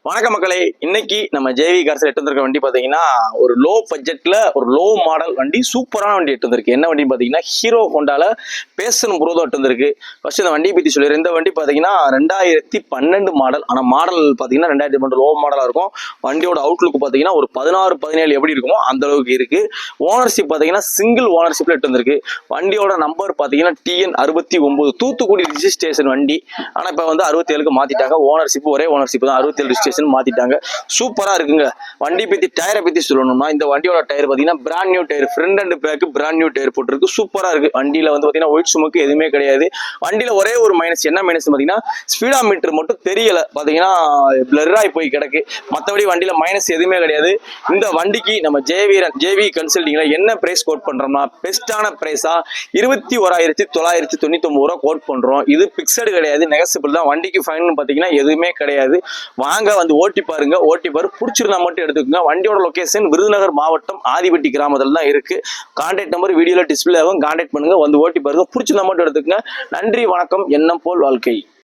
வணக்கம் மக்களே. இன்னைக்கு நம்ம ஜேவி கார்ஸ்ல எட்டு வந்திருக்க வண்டி பாத்தீங்கன்னா ஒரு லோ பட்ஜெட்ல ஒரு லோ மாடல் வண்டி, சூப்பரான வண்டி எட்டு வந்திருக்கு. என்ன வண்டி பாத்தீங்கன்னா ஹீரோ ஹோண்டால பேஷன் ப்ரோ தான் எட்டு வந்திருக்கு. ஃபர்ஸ்ட் இந்த வண்டியை பத்தி சொல்லிடுறேன். இந்த வண்டி பாத்தீங்கன்னா 2012 மாடல். ஆனா மாடல் பாத்தீங்கன்னா 2012 லோ மாடலா இருக்கும். வண்டியோட அவுட்லுக் பாத்தீங்கன்னா ஒரு 16-17 எப்படி இருக்குமோ அந்த அளவுக்கு இருக்கு. ஓனர்ஷிப் பாத்தீங்கன்னா சிங்கிள் ஓனர்ஷிப்ல எட்டு வந்திருக்கு. வண்டியோட நம்பர் பாத்தீங்கன்னா TN69 தூத்துக்குடி ரிஜிஸ்ட்ரேஷன் வண்டி. ஆனா இப்ப வந்து 67க்கு மாத்திட்டாங்க. ஓனர்ஷிப் ஒரே ஓனர்ஷிப் தான், 67 மாத்திட்டாங்க. சூப்பரா இருக்குங்க. வண்டி பத்தி டயரை பத்தி சொல்லணும்னா இந்த வண்டியோட டயர் பாத்தீங்கன்னா brand new tyre, front and back brand new tyre போட்டுருக்கு. சூப்பரா இருக்கு. வண்டியில வந்து பாத்தீங்கன்னா ஒயிட் ஸ்மோக் எதுவுமே கிடையாது. வண்டியில ஒரே ஒரு மைனஸ், என்ன மைனஸ் பாத்தீங்கன்னா ஸ்பீடா மீட்டர் மட்டும் தெரியல, பாத்தீங்கன்னா பிளர் ஆகி போய் கிடக்கு. மற்றபடி வண்டியில மைனஸ் எதுவுமே கிடையாது. இந்த வண்டிக்கு நம்ம ஜேவி கன்சல்டிங்ல என்ன பிரைஸ் கோட் பண்றோம்னா பெஸ்டான பிரைஸா 21,999 ரூபா கோட் பண்றோம். இது பிக்சடு கிடையாது, நெகசிபிள் தான். வண்டிக்கு ஃபைன் பாத்தீங்கன்னா எதுவுமே கிடையாது. வாங்க வந்து ஓட்டி பாருங்க. ஓட்டி பாரு, பிடிச்சிருந்தா மட்டும் எடுத்துக்கோங்க. வண்டியோட லொகேஷன் விருதுநகர் மாவட்டம் ஆதிபட்டி கிராமத்தில் தான் இருக்கு. கான்டாக்ட் நம்பர் வீடியோல டிஸ்பிளே ஆகும், கான்டாக்ட் பண்ணுங்க. வந்து ஓட்டி பாருங்க, பிடிச்சிருந்தா மட்டும் எடுத்துக்கோங்க. நன்றி, வணக்கம். எண்ணம் போல் வாழ்க்கை.